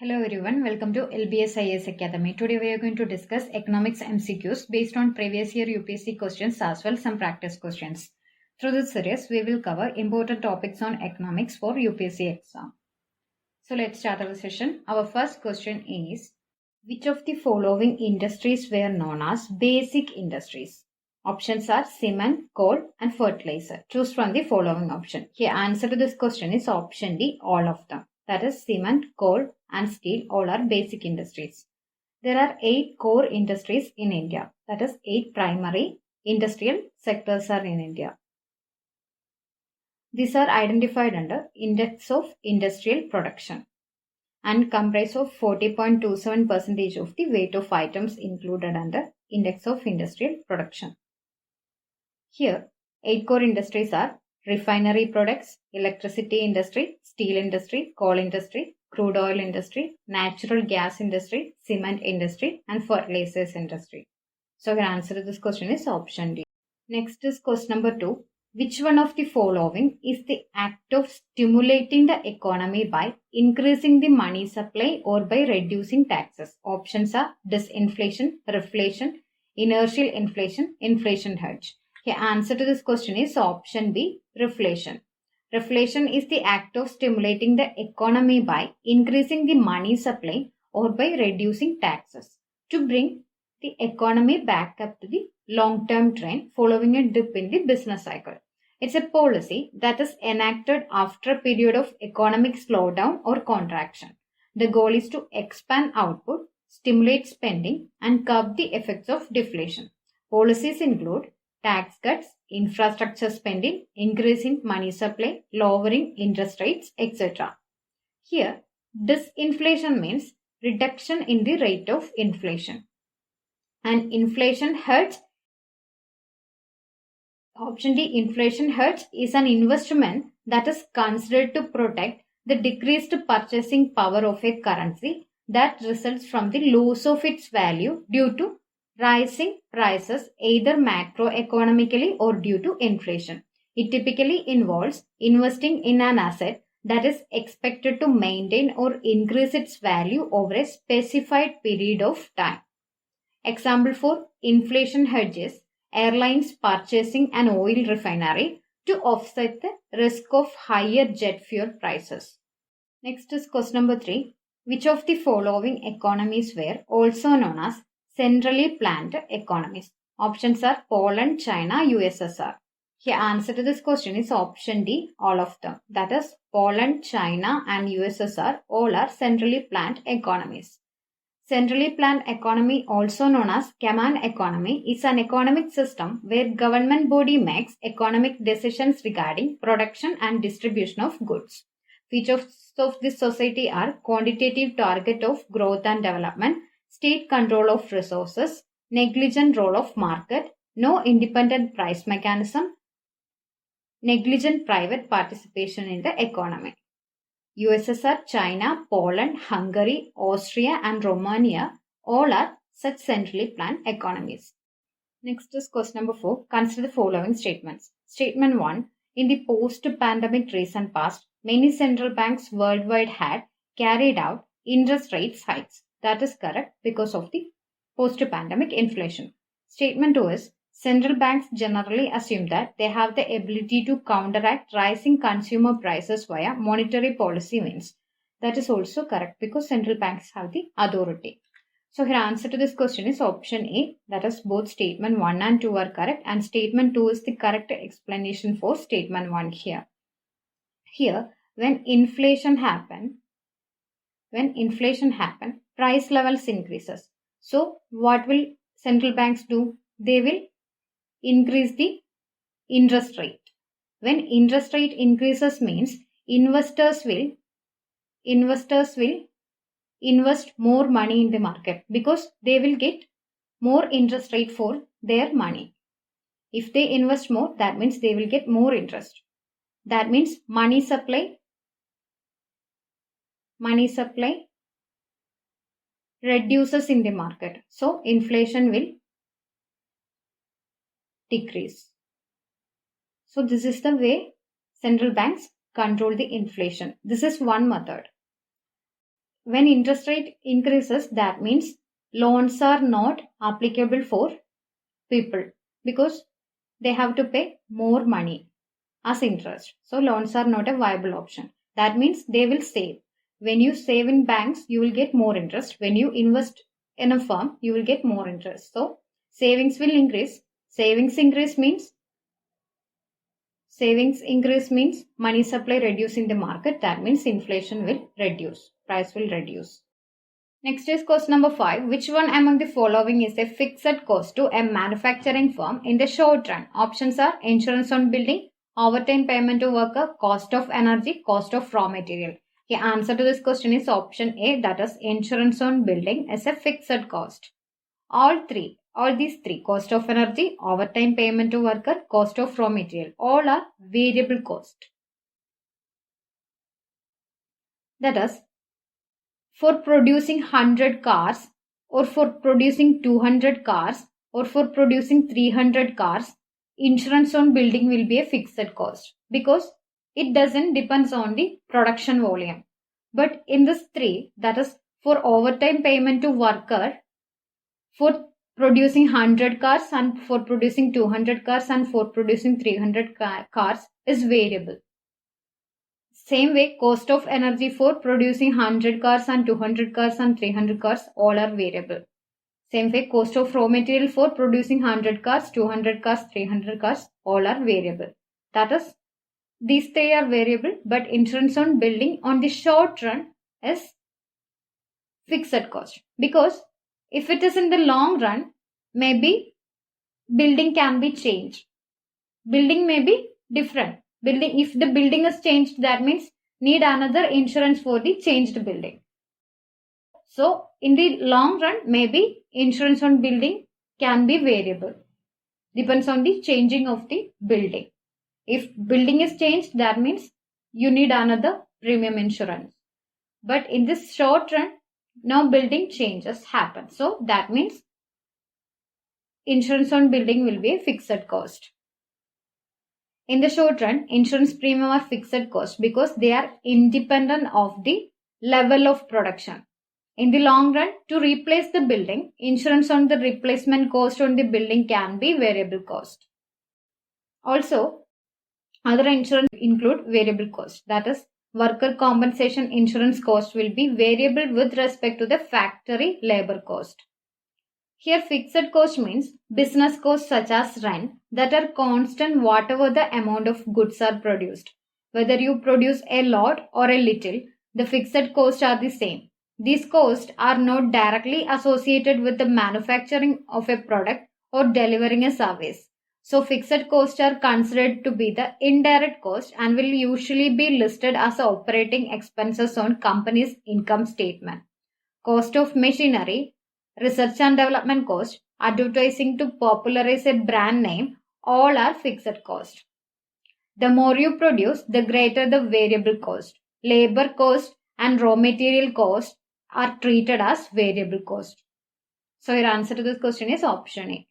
Hello everyone, welcome to LBS IAS Academy. Today we are going to discuss economics MCQs based on previous year UPSC questions as well as some practice questions. Through this series, we will cover important topics on economics for UPSC exam. So let's start our session. Our first question is, which of the following industries were known as basic industries? Options are cement, coal and fertilizer. Choose from the following option. Here answer to this question is option D, all of them. That is cement, coal and steel all are basic industries. There are 8 core industries in India. That is 8 primary industrial sectors are in India. These are identified under Index of Industrial Production and comprise of 40.27% of the weight of items included under Index of Industrial Production. Here, 8 core industries are refinery products, electricity industry, steel industry, coal industry, crude oil industry, natural gas industry, cement industry, and fertilizers industry. So, the answer to this question is option D. Next is question number 2. Which one of the following is the act of stimulating the economy by increasing the money supply or by reducing taxes? Options are disinflation, reflation, inertial inflation, inflation hedge. The answer to this question is option B, reflation. Reflation is the act of stimulating the economy by increasing the money supply or by reducing taxes to bring the economy back up to the long-term trend following a dip in the business cycle. It's a policy that is enacted after a period of economic slowdown or contraction. The goal is to expand output, stimulate spending, and curb the effects of deflation. Policies include tax cuts, infrastructure spending, increasing money supply, lowering interest rates, etc. Here, disinflation means reduction in the rate of inflation. And inflation hedge, option D, inflation hedge is an investment that is considered to protect the decreased purchasing power of a currency that results from the loss of its value due to rising prices either macroeconomically or due to inflation. It typically involves investing in an asset that is expected to maintain or increase its value over a specified period of time. Example for inflation hedges, airlines purchasing an oil refinery to offset the risk of higher jet fuel prices. Next is question number 3. Which of the following economies were also known as centrally planned economies? Options are Poland, China, USSR. Here answer to this question is option D, all of them. That is Poland, China and USSR all are centrally planned economies. Centrally planned economy, also known as command economy, is an economic system where government body makes economic decisions regarding production and distribution of goods. Features of this society are quantitative target of growth and development, state control of resources, negligent role of market, no independent price mechanism, negligent private participation in the economy. USSR, China, Poland, Hungary, Austria and Romania all are such centrally planned economies. Next is question number 4. Consider the following statements. Statement 1. In the post-pandemic recent past, many central banks worldwide had carried out interest rate hikes. That is correct because of the post-pandemic inflation. Statement 2 is, central banks generally assume that they have the ability to counteract rising consumer prices via monetary policy means. That is also correct because central banks have the authority. So here answer to this question is option A, that is both statement 1 and 2 are correct and statement 2 is the correct explanation for statement 1 here. Here, when inflation happen, price levels increases. So what will central banks do? They will increase the interest rate. When interest rate increases means investors will invest more money in the market because they will get more interest rate for their money. If they invest more, that means they will get more interest. That means money supply reduces in the market. So inflation will decrease. So this is the way central banks control the inflation. This is one method. when interest rate increases, that means loans are not applicable for people because they have to pay more money as interest. So loans are not a viable option. That means they will save. When you save in banks, you will get more interest. When you invest in a firm, you will get more interest. So savings will increase. Savings increase means money supply reduce in the market. That means inflation will reduce. Price will reduce. Next is question number 5. Which one among the following is a fixed cost to a manufacturing firm in the short run? Options are insurance on building, overtime payment to worker, cost of energy, cost of raw material. The answer to this question is option A, that is insurance on building is a fixed cost. All these three, cost of energy, overtime payment to worker, cost of raw material, all are variable cost. That is, for producing 100 cars or for producing 200 cars or for producing 300 cars, insurance on building will be a fixed cost because it doesn't depends on the production volume. But in this three, that is for overtime payment to worker, for producing 100 cars and for producing 200 cars and for producing 300 cars is variable. Same way, cost of energy for producing 100 cars and 200 cars and 300 cars all are variable. Same way, cost of raw material for producing 100 cars, 200 cars, 300 cars all are variable. That is, these three are variable, but insurance on building on the short run is fixed cost. Because if it is in the long run, maybe building can be changed. Building may be different. If the building is changed, that means need another insurance for the changed building. So in the long run, maybe insurance on building can be variable. Depends on the changing of the building. If building is changed, that means you need another premium insurance. But in this short run, no building changes happen. So that means insurance on building will be a fixed cost. In the short run, insurance premium are fixed cost because they are independent of the level of production. In the long run, to replace the building, insurance on the replacement cost on the building can be variable cost. Also, other insurance include variable cost. That is, worker compensation insurance cost will be variable with respect to the factory labor cost. Here fixed cost means business costs such as rent that are constant whatever the amount of goods are produced. Whether you produce a lot or a little, the fixed costs are the same. These costs are not directly associated with the manufacturing of a product or delivering a service. So fixed costs are considered to be the indirect cost and will usually be listed as operating expenses on company's income statement. Cost of machinery, research and development cost, advertising to popularize a brand name, all are fixed cost. The more you produce, the greater the variable cost. Labor cost and raw material cost are treated as variable cost. So your answer to this question is option A.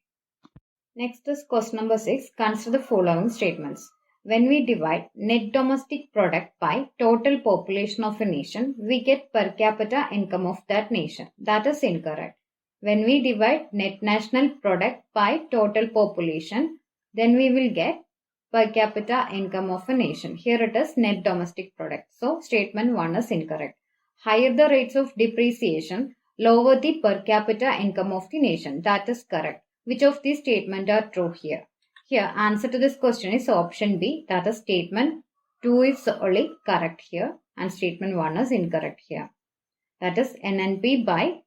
Next is question number 6. Consider the following statements. When we divide net domestic product by total population of a nation, we get per capita income of that nation. That is incorrect. When we divide net national product by total population, then we will get per capita income of a nation. Here it is net domestic product. So statement 1 is incorrect. Higher the rates of depreciation, lower the per capita income of the nation. That is correct. Which of these statements are true here? Here, answer to this question is option B. That is statement 2 is only correct here and statement 1 is incorrect here. That is NNP by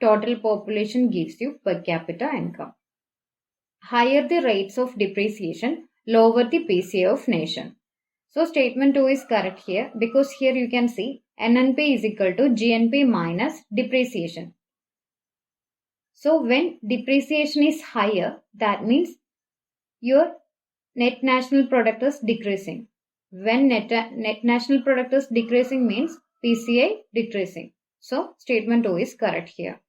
total population gives you per capita income. Higher the rates of depreciation, lower the PCA of nation. So statement 2 is correct here because here you can see NNP is equal to GNP minus depreciation. So when depreciation is higher, that means your net national product is decreasing. When net national product is decreasing means PCA decreasing. So statement 2 is correct here.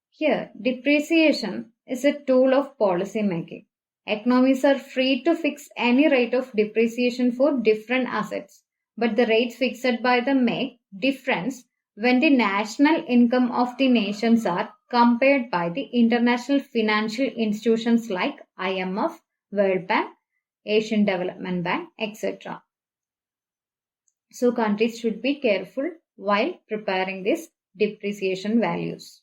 Here, depreciation is a tool of policy making. Economies are free to fix any rate of depreciation for different assets, but the rates fixed by them make difference when the national income of the nations are compared by the international financial institutions like IMF, World Bank, Asian Development Bank, etc. So countries should be careful while preparing these depreciation values.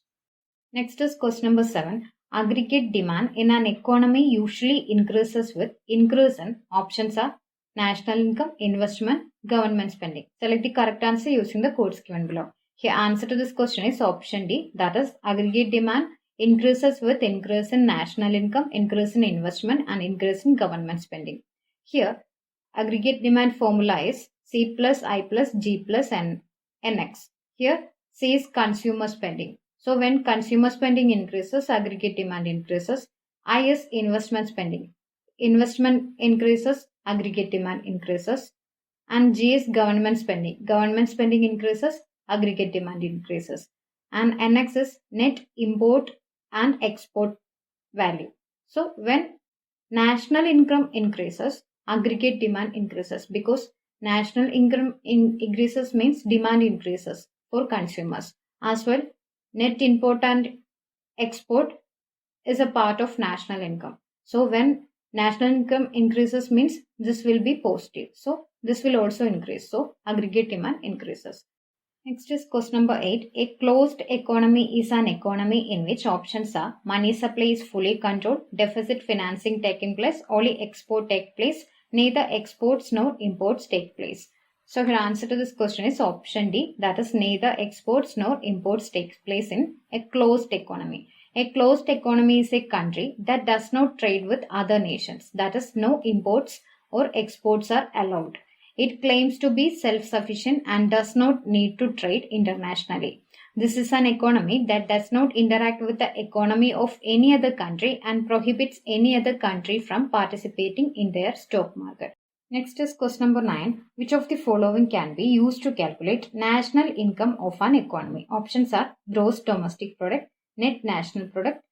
Next is question number 7. Aggregate demand in an economy usually increases with increase in options are national income, investment, government spending. Select the correct answer using the codes given below. Here answer to this question is option D, that is aggregate demand increases with increase in national income, increase in investment and increase in government spending. Here aggregate demand formula is C plus I plus G plus NX. Here C is consumer spending. So when consumer spending increases, aggregate demand increases. I is investment spending. Investment increases, aggregate demand increases. And G is government spending. Government spending increases, aggregate demand increases. And NX is net import and export value. So when national income increases, aggregate demand increases, because national income increases means demand increases for consumers. As well, net import and export is a part of national income. So when national income increases means this will be positive. So this will also increase. So aggregate demand increases. Next is question number 8. A closed economy is an economy in which options are money supply is fully controlled, deficit financing taking place, only export take place, neither exports nor imports take place. So your answer to this question is option D, that is neither exports nor imports takes place in a closed economy. A closed economy is a country that does not trade with other nations, that is no imports or exports are allowed. It claims to be self-sufficient and does not need to trade internationally. This is an economy that does not interact with the economy of any other country and prohibits any other country from participating in their stock market. Next is question number 9. Which of the following can be used to calculate national income of an economy? Options are gross domestic product, net national product,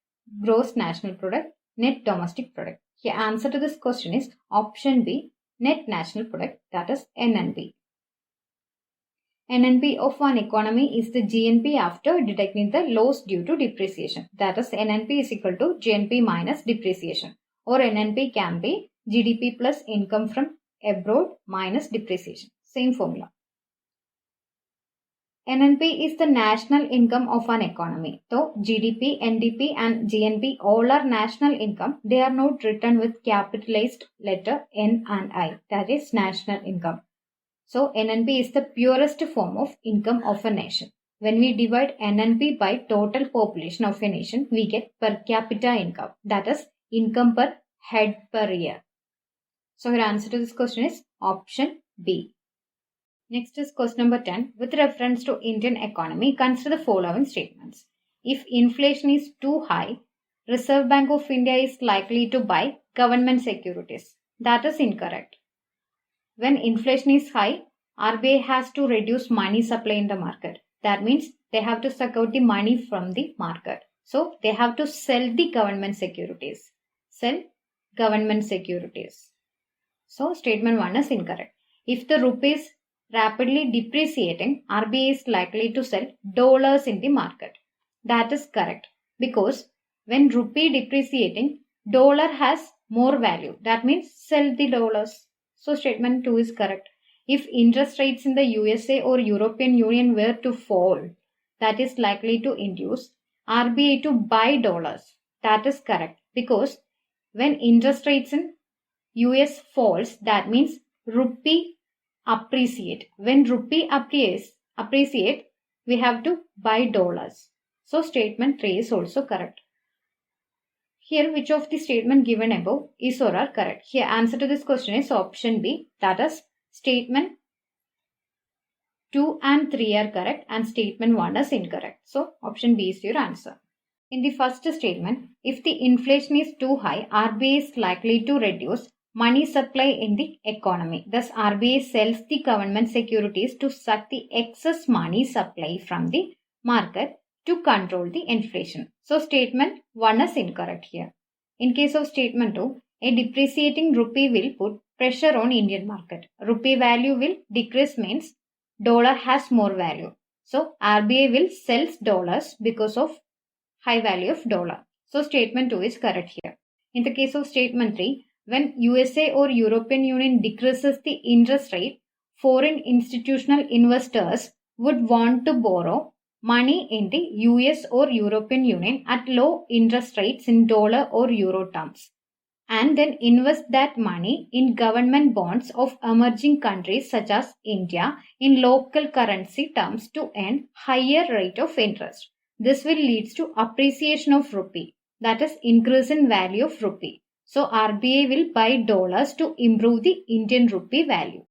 gross national product, net domestic product. The answer to this question is option B, net national product, that is NNP. NNP of an economy is the GNP after deducting the loss due to depreciation. That is NNP is equal to GNP minus depreciation. Or NNP can be GDP plus income from abroad minus depreciation. Same formula. NNP is the national income of an economy. So GDP, NDP and GNP all are national income. They are not written with capitalized letter N and I. That is national income. So NNP is the purest form of income of a nation. When we divide NNP by total population of a nation, we get per capita income. That is income per head per year. So your answer to this question is option B. Next is question number 10. With reference to Indian economy, consider the following statements. If inflation is too high, Reserve Bank of India is likely to buy government securities. That is incorrect. When inflation is high, RBI has to reduce money supply in the market. That means they have to suck out the money from the market. So they have to sell the government securities. Sell government securities. So statement 1 is incorrect. If the rupee is rapidly depreciating, RBI is likely to sell dollars in the market. That is correct, because when rupee depreciating, dollar has more value. That means sell the dollars. So statement 2 is correct. If interest rates in the USA or European Union were to fall, that is likely to induce RBI to buy dollars. That is correct, because when interest rates in US falls, that means rupee appreciate. When rupee appreciate, we have to buy dollars. So statement 3 is also correct. Here, which of the statement given above is or are correct? Here, answer to this question is option B. That is statement 2 and 3 are correct and statement 1 is incorrect. So option B is your answer. In the first statement, if the inflation is too high, RBI is likely to reduce money supply in the economy. Thus, RBI sells the government securities to suck the excess money supply from the market to control the inflation. So, statement 1 is incorrect here. In case of statement 2, a depreciating rupee will put pressure on Indian market. Rupee value will decrease means dollar has more value. So RBI will sell dollars because of high value of dollar. So statement 2 is correct here. In the case of statement 3, when USA or European Union decreases the interest rate, foreign institutional investors would want to borrow money in the US or European Union at low interest rates in dollar or euro terms, and then invest that money in government bonds of emerging countries such as India in local currency terms to earn higher rate of interest. This will lead to appreciation of rupee, that is increase in value of rupee. So RBI will buy dollars to improve the Indian rupee value.